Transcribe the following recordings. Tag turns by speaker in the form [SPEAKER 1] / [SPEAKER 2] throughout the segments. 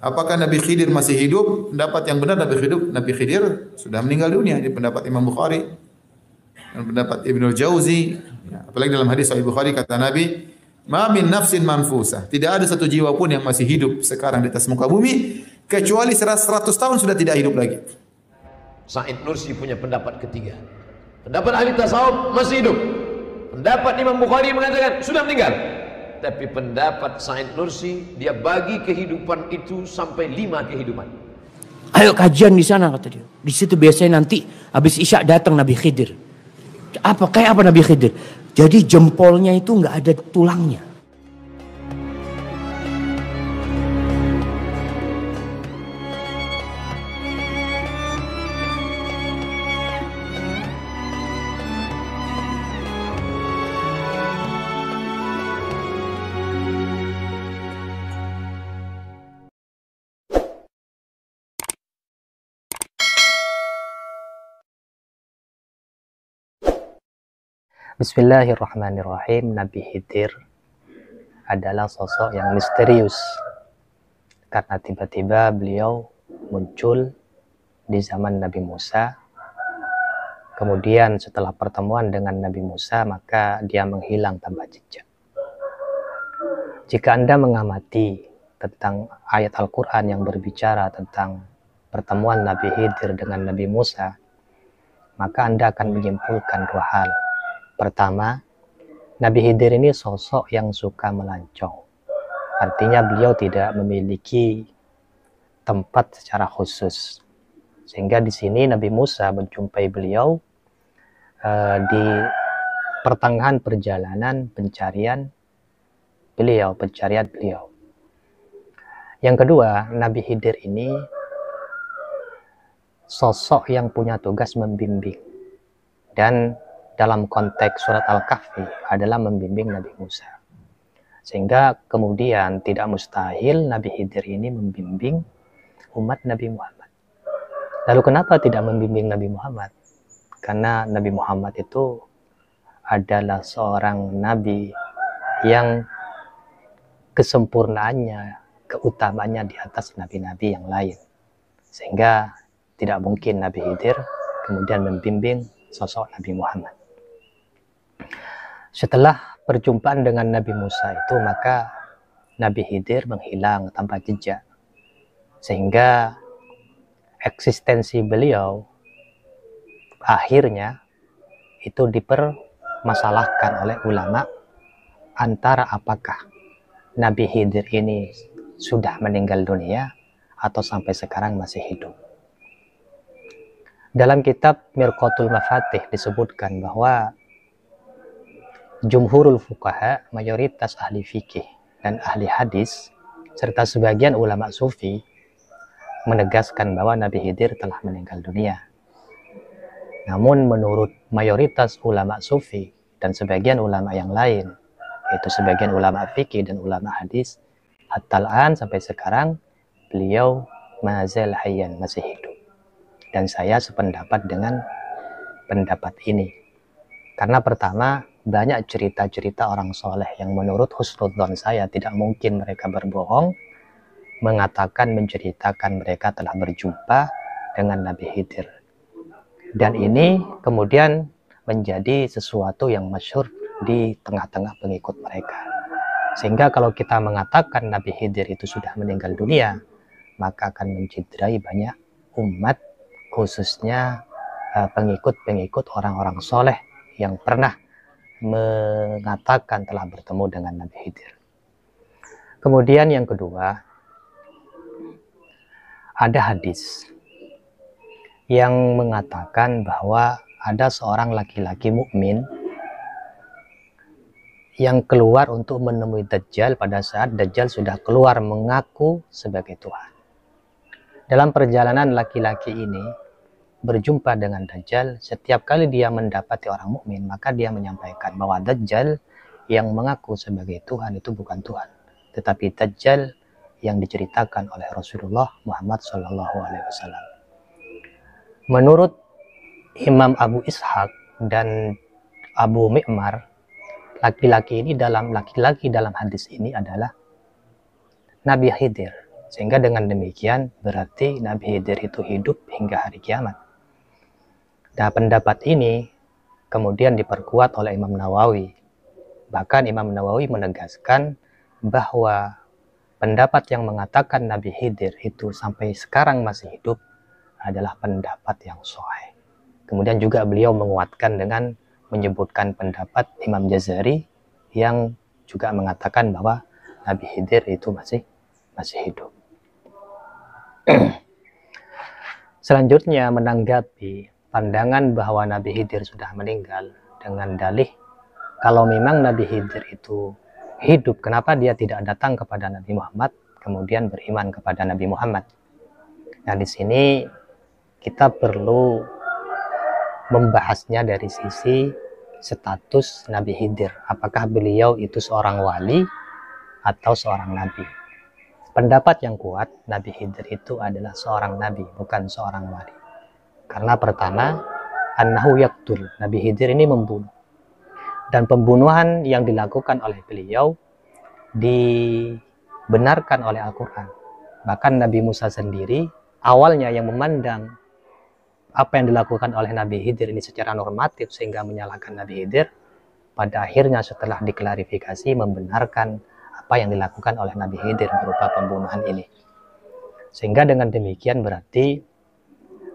[SPEAKER 1] Apakah Nabi Khidir masih hidup? Pendapat yang benar Nabi Khidir sudah meninggal dunia. Ini pendapat Imam Bukhari dan pendapat Ibnu Jauzi. Ya, apalagi dalam hadis Sahih Bukhari kata Nabi, "Ma min nafsin manfusah." Tidak ada satu jiwa pun yang masih hidup sekarang di atas muka bumi kecuali 100 tahun sudah tidak hidup lagi.
[SPEAKER 2] Said Nursi punya pendapat ketiga. Pendapat ahli tasawuf masih hidup. Pendapat Imam Bukhari mengatakan sudah meninggal. Tapi pendapat Said Nursi, dia bagi kehidupan itu sampai 5 kehidupan.
[SPEAKER 3] Ayo kajian di sana, kata dia. Di situ biasanya nanti habis Isya datang Nabi Khidir. Kayak apa Nabi Khidir? Jadi jempolnya itu nggak ada tulangnya.
[SPEAKER 4] Bismillahirrahmanirrahim. Nabi Khidir adalah sosok yang misterius karena tiba-tiba beliau muncul di zaman Nabi Musa. Kemudian setelah pertemuan dengan Nabi Musa, maka dia menghilang tanpa jejak. Jika Anda mengamati tentang ayat Al-Quran yang berbicara tentang pertemuan Nabi Khidir dengan Nabi Musa, maka Anda akan menyimpulkan 2 hal. Pertama, Nabi Khidir ini sosok yang suka melancong. Artinya beliau tidak memiliki tempat secara khusus. Sehingga di sini Nabi Musa menjumpai beliau di pertengahan perjalanan pencarian beliau. Yang kedua, Nabi Khidir ini sosok yang punya tugas membimbing. Dan dalam konteks surat Al-Kahfi adalah membimbing Nabi Musa. Sehingga kemudian tidak mustahil Nabi Khidir ini membimbing umat Nabi Muhammad. Lalu kenapa tidak membimbing Nabi Muhammad? Karena Nabi Muhammad itu adalah seorang Nabi yang kesempurnaannya, keutamaannya di atas Nabi-Nabi yang lain. Sehingga tidak mungkin Nabi Khidir kemudian membimbing sosok Nabi Muhammad. Setelah perjumpaan dengan Nabi Musa itu, maka Nabi Khidir menghilang tanpa jejak. Sehingga eksistensi beliau akhirnya itu dipermasalahkan oleh ulama antara apakah Nabi Khidir ini sudah meninggal dunia atau sampai sekarang masih hidup. Dalam kitab Mirqatul Mafatih disebutkan bahwa jumhurul fuqaha, mayoritas ahli fikih dan ahli hadis, serta sebagian ulama sufi menegaskan bahwa Nabi Khidir telah meninggal dunia. Namun menurut mayoritas ulama sufi dan sebagian ulama yang lain, yaitu sebagian ulama fikih dan ulama hadis, hatta-an sampai sekarang beliau mazal hayyan, masih hidup. Dan saya sependapat dengan pendapat ini. Karena pertama, banyak cerita-cerita orang soleh yang menurut husnudzon saya tidak mungkin mereka berbohong, mengatakan, menceritakan mereka telah berjumpa dengan Nabi Khidir. Dan ini kemudian menjadi sesuatu yang masyhur di tengah-tengah pengikut mereka. Sehingga kalau kita mengatakan Nabi Khidir itu sudah meninggal dunia, maka akan mencederai banyak umat, khususnya pengikut-pengikut orang-orang soleh yang pernah mengatakan telah bertemu dengan Nabi Khidir. Kemudian yang kedua, ada hadis yang mengatakan bahwa ada seorang laki-laki mukmin yang keluar untuk menemui Dajjal pada saat Dajjal sudah keluar mengaku sebagai Tuhan. Dalam perjalanan laki-laki ini berjumpa dengan Dajjal, setiap kali dia mendapati orang mukmin, maka dia menyampaikan bahwa Dajjal yang mengaku sebagai Tuhan itu bukan Tuhan, tetapi Dajjal yang diceritakan oleh Rasulullah Muhammad SAW. Menurut Imam Abu Ishaq dan Abu Mi'mar, laki-laki dalam hadis ini adalah Nabi Khidir. Sehingga dengan demikian berarti Nabi Khidir itu hidup hingga hari kiamat. Nah, pendapat ini kemudian diperkuat oleh Imam Nawawi. Bahkan Imam Nawawi menegaskan bahwa pendapat yang mengatakan Nabi Khidir itu sampai sekarang masih hidup adalah pendapat yang sahih. Kemudian juga beliau menguatkan dengan menyebutkan pendapat Imam Jazari yang juga mengatakan bahwa Nabi Khidir itu masih hidup. Selanjutnya menanggapi pandangan bahwa Nabi Khidir sudah meninggal dengan dalih kalau memang Nabi Khidir itu hidup, kenapa dia tidak datang kepada Nabi Muhammad kemudian beriman kepada Nabi Muhammad? Nah, di sini kita perlu membahasnya dari sisi status Nabi Khidir. Apakah beliau itu seorang wali atau seorang nabi? Pendapat yang kuat, Nabi Khidir itu adalah seorang nabi, bukan seorang wali. Karena pertama, annahu yaqtul, Nabi Khidir ini membunuh. Dan pembunuhan yang dilakukan oleh beliau dibenarkan oleh Al-Quran. Bahkan Nabi Musa sendiri awalnya yang memandang apa yang dilakukan oleh Nabi Khidir ini secara normatif sehingga menyalahkan Nabi Khidir, pada akhirnya setelah diklarifikasi membenarkan apa yang dilakukan oleh Nabi Khidir berupa pembunuhan ini. Sehingga dengan demikian berarti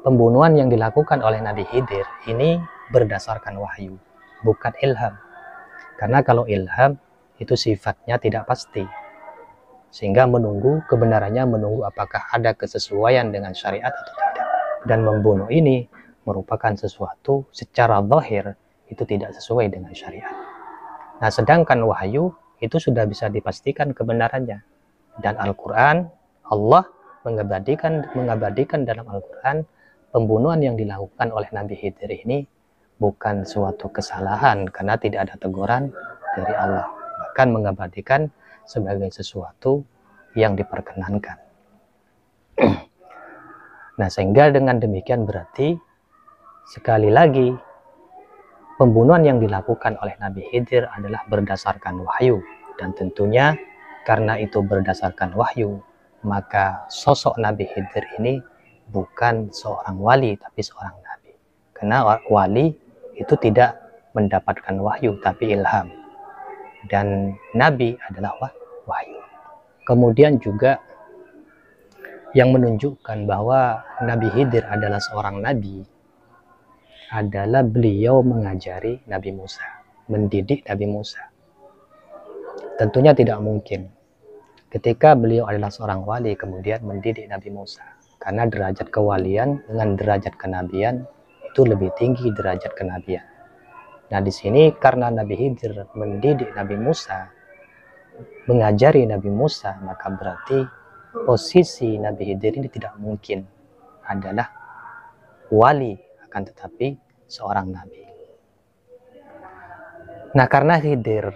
[SPEAKER 4] pembunuhan yang dilakukan oleh Nabi Khidir ini berdasarkan wahyu, bukan ilham. Karena kalau ilham itu sifatnya tidak pasti, sehingga kebenarannya menunggu apakah ada kesesuaian dengan syariat atau tidak. Dan membunuh ini merupakan sesuatu secara zahir itu tidak sesuai dengan syariat. Nah, sedangkan wahyu itu sudah bisa dipastikan kebenarannya. Dan Al-Quran, Allah mengabadikan dalam Al-Quran pembunuhan yang dilakukan oleh Nabi Khidir ini bukan suatu kesalahan karena tidak ada teguran dari Allah. Bahkan mengabadikan sebagai sesuatu yang diperkenankan. Nah, sehingga dengan demikian berarti sekali lagi pembunuhan yang dilakukan oleh Nabi Khidir adalah berdasarkan wahyu, dan tentunya karena itu berdasarkan wahyu, maka sosok Nabi Khidir ini bukan seorang wali tapi seorang nabi. Karena wali itu tidak mendapatkan wahyu tapi ilham, dan nabi adalah wahyu. Kemudian juga yang menunjukkan bahwa Nabi Khidir adalah seorang nabi adalah beliau mengajari Nabi Musa, mendidik Nabi Musa. Tentunya tidak mungkin ketika beliau adalah seorang wali kemudian mendidik Nabi Musa, karena derajat kewalian dengan derajat kenabian itu lebih tinggi derajat kenabian. Nah, di sini karena Nabi Khidir mendidik Nabi Musa, mengajari Nabi Musa, maka berarti posisi Nabi Khidir ini tidak mungkin adalah wali, akan tetapi seorang nabi. Nah, karena Khidir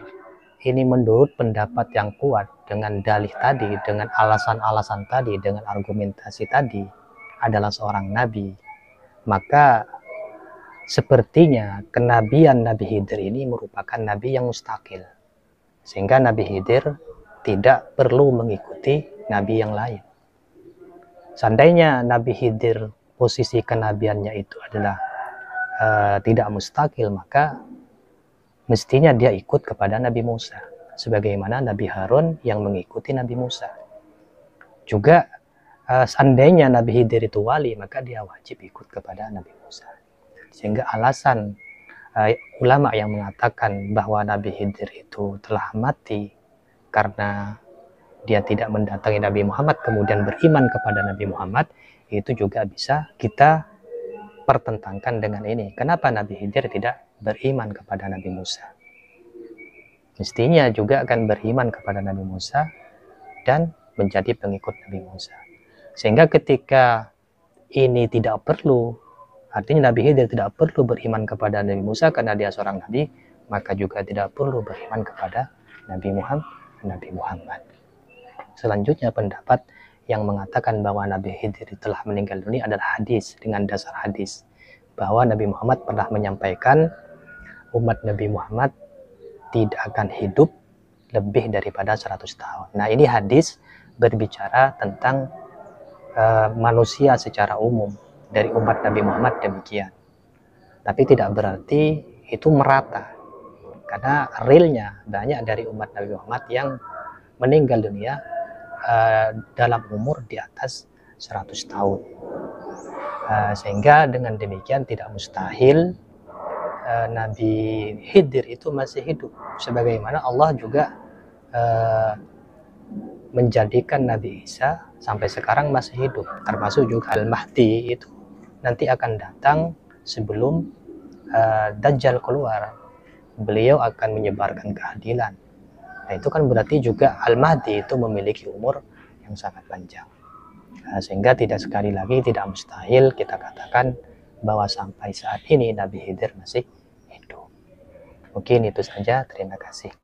[SPEAKER 4] ini menurut pendapat yang kuat dengan dalih tadi, dengan alasan-alasan tadi, dengan argumentasi tadi adalah seorang nabi, maka sepertinya kenabian Nabi Khidir ini merupakan nabi yang mustakil, sehingga Nabi Khidir tidak perlu mengikuti nabi yang lain. Seandainya Nabi Khidir posisi kenabiannya itu adalah tidak mustakil, maka mestinya dia ikut kepada Nabi Musa, sebagaimana Nabi Harun yang mengikuti Nabi Musa. Juga seandainya Nabi Khidir itu wali, maka dia wajib ikut kepada Nabi Musa. Sehingga alasan ulama yang mengatakan bahwa Nabi Khidir itu telah mati karena dia tidak mendatangi Nabi Muhammad kemudian beriman kepada Nabi Muhammad, itu juga bisa kita pertentangkan dengan ini. Kenapa Nabi Khidir tidak beriman kepada Nabi Musa? Mestinya juga akan beriman kepada Nabi Musa dan menjadi pengikut Nabi Musa. Sehingga ketika ini tidak perlu, artinya Nabi Khidir tidak perlu beriman kepada Nabi Musa karena dia seorang nabi, maka juga tidak perlu beriman kepada Nabi Muhammad. Selanjutnya pendapat yang mengatakan bahwa Nabi Khidir telah meninggal dunia adalah hadis, dengan dasar hadis bahwa Nabi Muhammad pernah menyampaikan umat Nabi Muhammad tidak akan hidup lebih daripada 100 tahun. Nah, ini hadis berbicara tentang manusia secara umum dari umat Nabi Muhammad demikian. Tapi tidak berarti itu merata, karena realnya banyak dari umat Nabi Muhammad yang meninggal dunia dalam umur di atas 100 tahun. Sehingga dengan demikian tidak mustahil Nabi Khidir itu masih hidup, sebagaimana Allah juga menjadikan Nabi Isa sampai sekarang masih hidup, termasuk juga Al-Mahdi itu nanti akan datang sebelum Dajjal keluar. Beliau akan menyebarkan keadilan. Nah, itu kan berarti juga Al-Mahdi itu memiliki umur yang sangat panjang. Sehingga sekali lagi tidak mustahil kita katakan bahwa sampai saat ini Nabi Khidir masih hidup. Mungkin itu saja, terima kasih.